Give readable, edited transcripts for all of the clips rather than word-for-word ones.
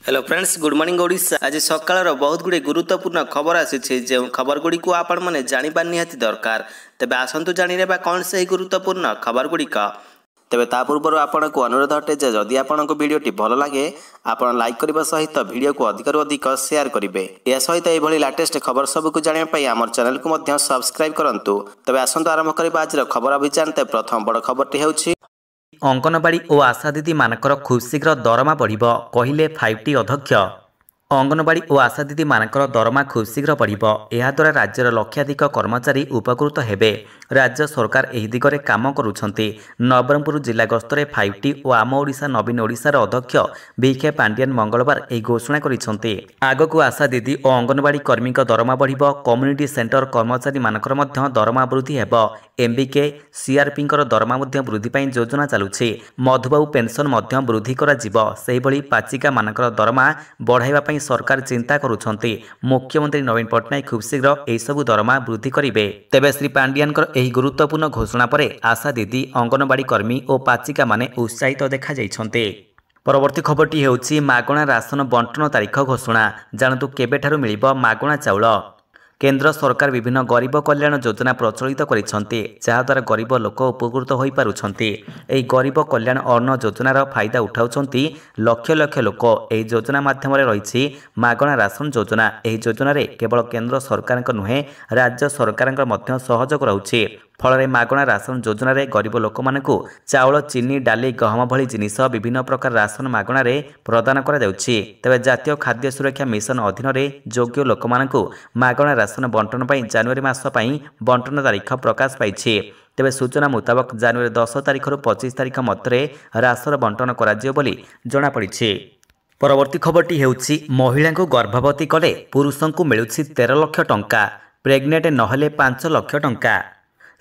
Hello friends, good morning Odisha. आज सकाळ बहुत गुड़े गुरुत्वपूर्ण खबर आसी जो खबर गुड़ी को आपण मैंने जाना निहाती दरकार। तेबे आसतु जाने कौन से गुरुत्वपूर्ण खबर गुड़िक। तेबे ता पूर्व आपन को अनुरोध अटे जे जदि आपन को वीडियोटी भल लगे आपन लाइक करने सहित वीडियो को अधिक अधिक शेयर करेंगे। यह सहित यह लेटेस्ट खबर सबको जानापी आम चैनल को सब्सक्राइब करूँ। तेबे आसतु आरंभ करबा आज खबर अभियान। तेबे प्रथम बड़ खबरटी होउछि अंगनवाड़ी और आशा दीदी मानकर खूब शीघ्र दरमा बढ़िबो कहिले 5T अध्यक्ष। अंगनवाड़ी और आशा दीदी मानकर दरमा खूब शीघ्र बढ़िबो। एहा द्वारा राज्यर लक्षाधिक कर्मचारी उपकृत हेबे। राज्य सरकार एही दिगरे काम करुछंती। नवरंगपुर जिला गस्तरे 5T और आम ओडिशा नवीन ओडिशार अध्यक्ष बीके पांडियन मंगलवार एही घोषणा करिसंती। आगकू आशा दीदी और अंगनवाड़ी कर्मी दरमा बढ़िबो। कम्युनिटी सेंटर कर्मचारी मानकर मध्य दरमा वृद्धि हेबो। एमबीके सीआरपी दरमा मध्य वृद्धि पाई योजना चालुछि। मधुबाबू पेंशन मध्य वृद्धि करा जिवो। सेही भली पाचिका मानकर दरमा बढ़ाइबा पाई सरकार चिंता करुछंती। मुख्यमंत्री नवीन पट्टनायक खूब शीघ्र एही सबु दरमा वृद्धि करिवे। तेबे श्री पांडियनकर एही गुरुत्वपूर्ण घोषणा परे आशा दीदी अंगनवाड़ी कर्मी और पाचिका माने उत्साहित देखा जाइछंती। परवर्ती खबरटी हेउछि मागणा राशन बंटन तारीख घोषणा। जानतु केबेठारु मिलिबो मागणा चाउल। केंद्र सरकार विभिन्न गरीब कल्याण योजना प्रचलित करिसंती जहाद्वारा गरीब लोक उपकृत होई पारुछंती। एही गरीब कल्याण अन्न योजनार फायदा उठाउछंती लक्ष लक्ष लोक। एही योजना माध्यम रही मागणा राशन योजना। एही योजना रे केवल केंद्र सरकार नुहे राज्य सरकार सहयोग रहुछि। फल मागणा राशन योजना रे गरीब लोक मानकु चाउल चीनी डाली गहम भली जिनिस विभिन्न प्रकार राशन मागणा रे प्रदान करा जाउछि। तेबे जातीय खाद्य सुरक्षा मिशन अधीन रे योग्य लोक मानकु मागणा राशन बंटन पाई जनवरी मास पाई बंटन तारीख प्रकाश पाइछि। तेबे सूचना मुताबक जनवरी 10 तारीख रु 25 तारीख मध्य राशन बंटन कराजियो बोली जणा पड़िछि। परवर्ती खबरटी हेउछि महिला को गर्भवती कले पुरुषों को मिलुछि 13 लाख टंका। प्रेग्नेंट नहले 5 लाख टंका।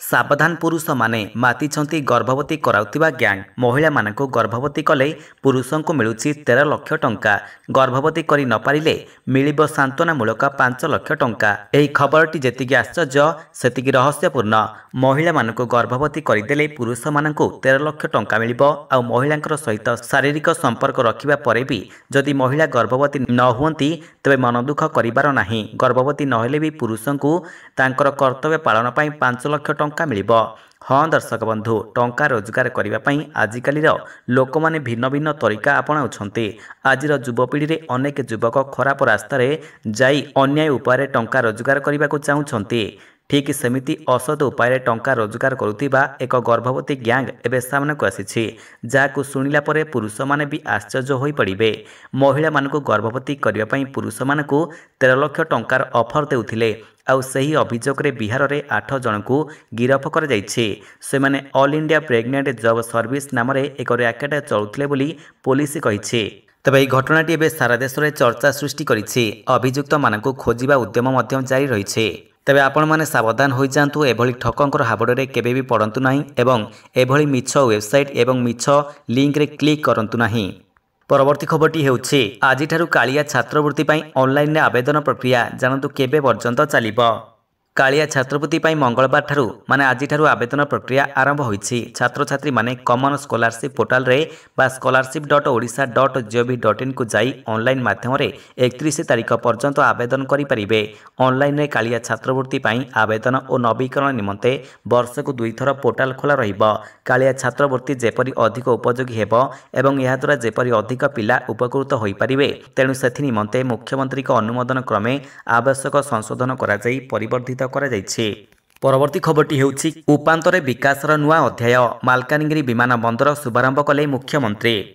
सावधान पुरुष माने मातिछंती गर्भवती कराउतिबा गैंग। महिला मानकु गर्भवती कले पुरुषों को मिलुछि 13 लाख टंका। गर्भवती करि न पारिले मिलिबो सांत्वनामूलक 5 लाख टंका। एही खबरटी जेतिकी आश्चर्य सेतिकी रहस्यपूर्ण। महिला मानकु गर्भवती करिदेले पुरुष मानकु 13 लाख टंका मिलिबो। आ महिलांकर सहित शारीरिक संपर्क रखिबा परे भी जदि महिला गर्भवती न हुंती तबे मन दुख करिबार नाही। गर्भवती नहेले भी पुरुषों को तांकर कर्तव्य पालन पई 5 लाख टंका मिलिबो। हाँ दर्शक बंधु, टंका रोजगार करने पाई आजिकालीर लोक माने भिन्न भिन्न तरीका आपणाउछंती। आजिर युवपीढ़ी रे अनेक युवक खराब रास्तार जाई अन्याय उपाय टंका रोजगार करने को चाहूँगी। ठीक सेमिति असद उपाय टंका रोजगार करुथिबा एक गर्भवती गैंग एबे सामने को आसीछि। जाकु सुनिला परे पुरुष माने भी आश्चर्य होई पड़िबे। महिला मानकु गर्भवती करबा पई पुरुष मानकु 13 लाख टंकार ऑफर देउथिले। आउ सही अभियोग रे बिहार रे 8 जन को गिरफ कर जाइछि। से माने all India pregnant job service नाम रे एक रैकेट चलुथिले बोली पुलिस कहिछि। तबे एही घटनाटी एबे सारा देश रे चर्चा सृष्टि करिछि। अभियुक्त मानकु खोजिबा उद्यम मध्यम जारी रहिछि। तेबे आपण माने सावधान होई जांतु। एभली ठकंकर हाबड़े केबे भी पड़ंतु नाही एवं एभली मिछ वेबसाइट एवं मिछ लिंक रे क्लिक करंतु नाही। परवर्ती खबरटी हेउछि आजिठारु कालिया छात्रवृत्ति पाई ऑनलाइन रे आवेदन प्रक्रिया। जानतु केबे पर्यंत चलिबो। कालिया छात्रवृत्ति पाई मंगलवार ठारु माने आजिठारु आवेदन प्रक्रिया आरंभ होइछि। छात्र छात्री माने कॉमन स्कॉलरशिप पोर्टल रे बा scholarship.odisha.gov.in को जाई ऑनलाइन माध्यम रे 31 तारीख पर्यंत आवेदन करि परिबे। ऑनलाइन रे कालिया छात्रवृत्ति पाई आवेदन और नवीकरण निमंते वर्ष को 2 थर पोर्टल खोला रहिबो। कालिया छात्रवृत्ति जेपरि अधिक उपयोगी हेबो एवं एहा द्वारा जेपरि अधिक पिला उपकृत होई परिबे तेणु सेथि निमंते मुख्यमंत्री को अनुमोदन क्रमे आवश्यक संशोधन करा जाई परिवर्धित करा जाइछि। परवर्ती खबरटी हेउछि उपांतरे विकासर नुआ अध्याय। मालकानगिरी विमान बंदर शुभारंभ कले मुख्यमंत्री।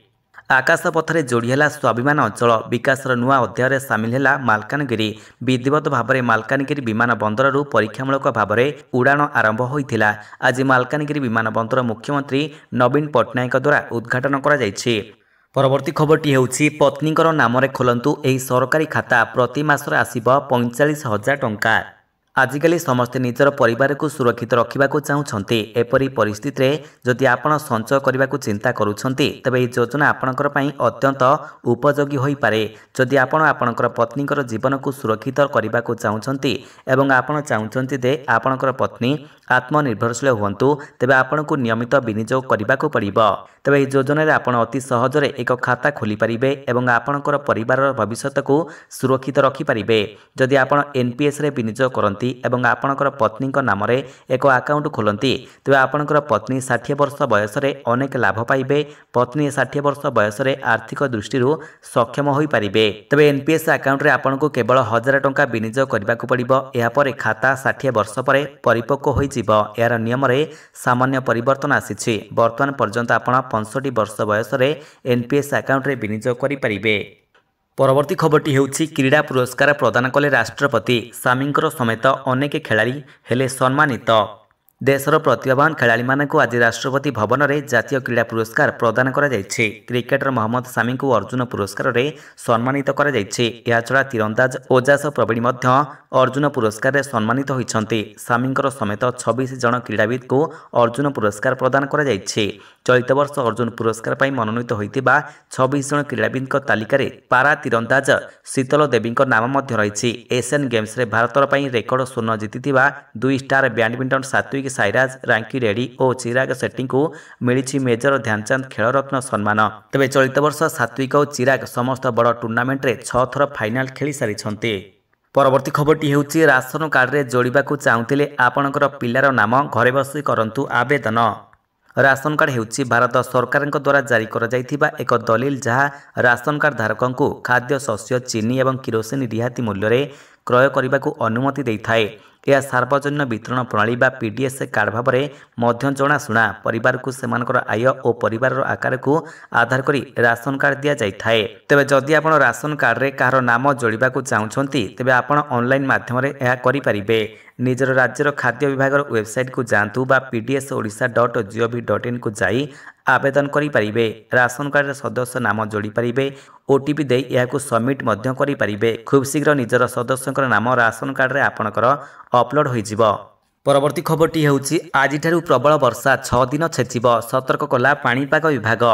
आकाश पथरे जोड़ीला स्वाभिमान अंचल विकासर नुआ अध्याय सामिल है मालकानगिरी। विधिवत भाव में मालकानगिरी विमान बंदर परीक्षामूलक भाव में उड़ाण आरंभ होइथिला। आज मालकानगिरी विमान बंदर मुख्यमंत्री नवीन पट्टनायक द्वारा उद्घाटन करा जाइछि। परवर्ती खबरटी हेउछि पत्नीकर नाम रे खोलंतु एही सरकारी खाता। प्रति मासरे आसीबो 45,000 टंका। आजिकली समस्ते निजर परिवार को सुरक्षित रखा चाहते एपरी परिस्थिति रे जदि आपण संचय करने को चिंता करुछंती तेबे यह योजना आपणकर पई अत्यंत उपयोगी होई पारे। जदि आपण आपणकर पत्नीकर जीवन को सुरक्षित करने को चाहते एवं आपण चाहते जे आपणकर पत्नी आत्मनिर्भरशील हुंतु तेबे आपण को नियमित विनियोग करने को पड़िबो। तेबे यह योजना रे आपण अति सहजरे एक खाता खोली पारिबे एवं आपणकर परिवार भविष्यत को सुरक्षित रखि पारिबे। जदि आपण एनपीएस रे विनियोग करंती एवं आपणकर पत्नी नाम एक अकाउंट खोलती तेज आपणकर पत्नी 60 वर्ष बयस अनेक लाभ पाइबे। पत्नी 60 वर्ष बयस आर्थिक दृष्टि सक्षम हो पारे। तेज एनपीएस अकाउंट रे आपन को केवल 1000 टंका विनियोग करने को पड़ो। यापर खाता 60 वर्ष पर परिपक्व हो यार नियम रे सामान्य परिवर्तन आसी। बर्तमान पर्यंत आप 65 वर्ष बयस एनपीएस अकाउंट रे विनियोग करें। परवर्ती खबरटी हेउछि क्रीड़ा पुरस्कार प्रदान कले राष्ट्रपति। सामींकर समेत अनेक खेलाड़ी हेले सम्मानित। देशर प्रतिभावान खेलाड़ी मानक आज राष्ट्रपति भवन में जातीय क्रीड़ा पुरस्कार प्रदान करा जायछि। क्रिकेटर मोहम्मद सामी को अर्जुन पुरस्कार रे सम्मानित करा जायछि। या छड़ा तीरंदाज ओजास प्रवीण मध्य अर्जुन पुरस्कार रे सम्मानित होइछन्ति। सामींकर समेत 26 जन क्रीड़ाविद को अर्जुन पुरस्कार प्रदान करा जायछि। चलित वर्ष अर्जुन पुरस्कार पाई मनोनीत होइतिबा 26 जन क्रीड़ाविद तालिकार पारा तीरंदाज शीतल देवी नाम मध्य रही। एशियन गेम्स रे भारतर पाई रेकर्ड स्वर्ण जीतिथिबा 2 स्टार बैडमिंटन सात्विक साईराज रांकी रेड्डी और चिराग शेट्टी को मिली मेजर ध्यानचंद खेल रत्न सम्मान। तेबे चलित वर्ष सात्विक और चिराग समस्त बड़ टूर्नामेंट रे 6 थर फाइनाल खेली सारी। परवर्ती खबरटी हेउछि राशन कार्ड रे जोड़िबा को चाहुतिले आपणकर पिलार नाम घरे बसी करंतु आवेदन। राशन कार्ड हेउछि भारत सरकार द्वारा जारी कर जाइथिबा एक दलिल जहाँ राशन कार्ड धारकों को खाद्य शस्य चीनी एवं किरोसिन रिहाती मूल्य रे क्रय करने को अनुमति देइथाए। यह सार्वजनिक वितरण प्रणाली बा पीडीएस कार्ड भाव में मध्य जनाशुना परिवार को सेमानकर आय और परिवार आकार को आधार करी राशन कार्ड दि जाए। तेबे जदि आपण राशन कार्ड रे कहार नाम जोड़िबा को चाहुछंती तेबे आपण ऑनलाइन माध्यम रे यह करि परिबे। निजर राज्यर खाद्य विभाग वेबसाइट को जातु बा pdsodisha.gov.in को जाई आवेदन करि परिबे। राशन कार्ड सदस्य नाम जोड़ी परिबे। ओटीपी दे यह सबमिट मध्य करि परिबे। खूब शीघ्र निजर सदस्यंकर नाम राशन कार्ड रे आपणकर अपलोड होइजिबो। परवर्ती खबरटी हेउछि आजिठारु प्रबल वर्षा 6 दिन छेचिबो सतर्क कला पाणीपाग विभाग।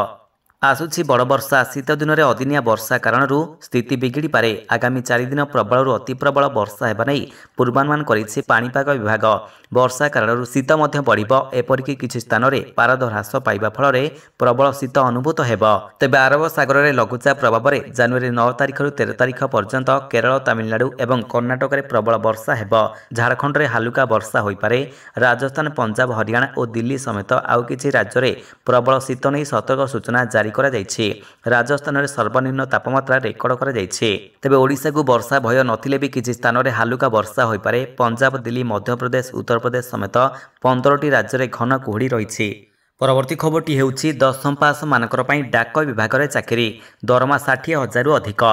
आसुछि बड़ वर्षा शीत दिन में अदिनिया वर्षा कारण स्थिति बिगिड़ी पारे। आगामी 4 दिन प्रबल अति प्रबल वर्षा हेबा नै पूर्वानुमान करिछि पाणीपाग विभाग। वर्षा कारण शीत मध्य बढ़िबो। एपरिक किछि स्थान रे पारद ह्रास पाइबा फल प्रबल शीत अनुभूत हेबो। तेबे अरब सागर रे लघुचाप प्रभाव में जनवरी 9 तारिख रु 13 तारिख पर्यंत केरल तमिलनाडु एवं कर्णाटक रे प्रबल वर्षा हेबो। झारखंड रे हालुका वर्षा होई पारे। राजस्थान पंजाब हरियाणा और दिल्ली समेत आउ किछि राज्य रे प्रबल शीत नै सतर्क सूचना जारी करा जायछि। राजस्थान रे सर्वनिम्न तापमात्रा रेकर्ड करा जायछि। तेबे ओडिशा को वर्षा भय नथिले भी किछि स्थान रे हालुका वर्षा होई पारे। पंजाब दिल्ली मध्य प्रदेश उत्तर प्रदेश समेत 15टी राज्य रे घन कुहुड़ी रहिछि। परवर्ती खबरटी हेउछि 10म पास मानकर पई डाक विभाग रे चाकरी दरमा 60,000 रु अधिक।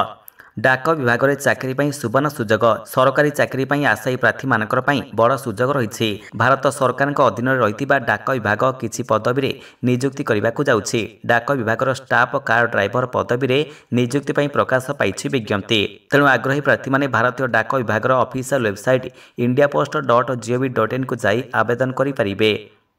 डाक विभाग रे चाकरी पई सुवर्ण सुजोग सरकारी चाकरी पई आशायी प्रार्थी मानकर पई बड़ सुजोग रहिछि। भारत सरकार अधीन रहितिबा डाक विभाग किछि पदवी रे नियुक्ति करबा को जाउछि। डाक विभाग स्टाफ कार ड्राइवर पदवी रे नियुक्ति पई प्रकाश पाइछि विज्ञप्ति। तेणु आग्रही प्रार्थी माने भारतीय डाक विभाग ऑफिशियल वेबसाइट indiapost.gov.in को जाई आवेदन करि परिबे।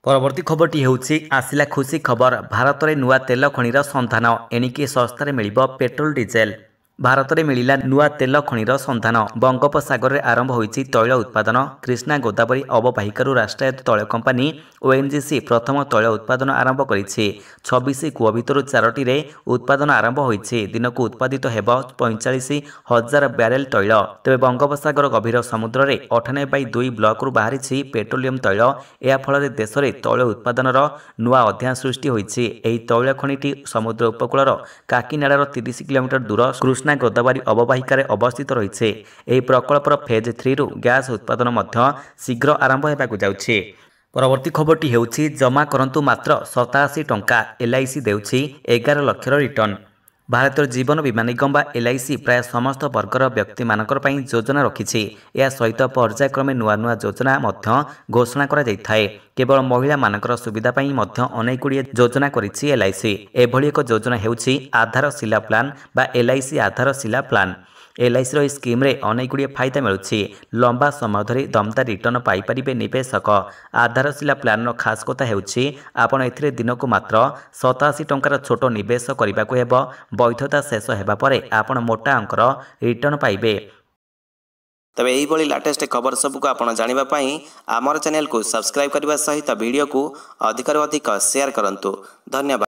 परवर्ती खबरटी हेउछि आसिला खुशी खबर भारत रे नुआ तेल खणीर संधान एणिकी सस्तारे मिलिबो पेट्रोल डीजेल। भारत में मिला नुआ तेल खणीर संधान बंगोपसागर में आरंभ होइछि तैल उत्पादन। कृष्णा गोदावरी अवबाहिकार राष्ट्रायत्त तैल कंपानी ओएनजीसी प्रथम तैल उत्पादन आरंभ करिछि। 26 कूह भितर 4टी रे उत्पादन आरंभ होइछि। दिन को उत्पादित हेब 45,000 ब्यारेल तैल। तेबे बंगोपसागर गभीर समुद्र में 98/2 ब्लॉक रु बाहरी पेट्रोलियम तैल। या फल देश में तैल उत्पादन नुआ अध्याय सृष्टि होइछि। एही तैल खणीटी समुद्र उपकूलर काकीनाडार 30 किलोमीटर दूर कृष्णा गोदावरी अवबाहिकार अवस्थित रही। यह प्रकल्पर फेज 3 रु गैस उत्पादन मध्य शीघ्र आरंभ होगा जाउछि। परवर्ती खबरटी हेउछि जमा करंतु मात्र 87 टंका एलआईसी देउछि 11 लाख रिटर्न। भारतीय जीवन बीमा निगम बा एलआईसी प्राय समस्त वर्गर व्यक्ति मानकर पई योजना रखिछि। या सहित पर्यायक्रमे नुआ नुआ योजना मध्य घोषणा करा जाइथाए। केवल महिला मानकर सुविधा पई मध्य अनेक गुड़िए योजना करिछि एलआईसी। एभली एक योजना हेउछि आधार शिला प्लान बा एलआईसी आधार शिला प्लान। LICର ଏହି ସ୍କିମ୍ରେ ଅନେକ ଗୁଡ଼ିଏ ଫାଇଦା ମିଳୁଛି। ଲମ୍ବା ସମୟ ଧରି ଦମଦାର ରିଟର୍ଣ୍ଣ ପାଇପାରିବେ ନିବେଶକ। ଆଧାରଶିଲା ପ୍ଲାନ୍ର ଖାସ୍ କଥା ହେଉଛି ଆପଣ ଏଥିରେ ଦିନକୁ ମାତ୍ର 87 ଟଙ୍କାର ଛୋଟ ନିବେଶ କରିବାକୁ ହେବ। ବୈଧତା ଶେଷ ହେବା ପରେ ଆପଣ ମୋଟା ଅଙ୍କର ରିଟର୍ଣ୍ଣ ପାଇବେ। ତେବେ ଏହିଭଳି ଲାଟେଷ୍ଟ ଖବର ସବୁକୁ ଆପଣ ଜାଣିବା ପାଇଁ ଆମର ଚ୍ୟାନେଲକୁ ସବସ୍କ୍ରାଇବ୍ କରିବା ସହିତ ଭିଡ଼ିଓକୁ ଅଧିକରୁ ଅଧିକ ସେୟାର କରନ୍ତୁ। ଧନ୍ୟବାଦ।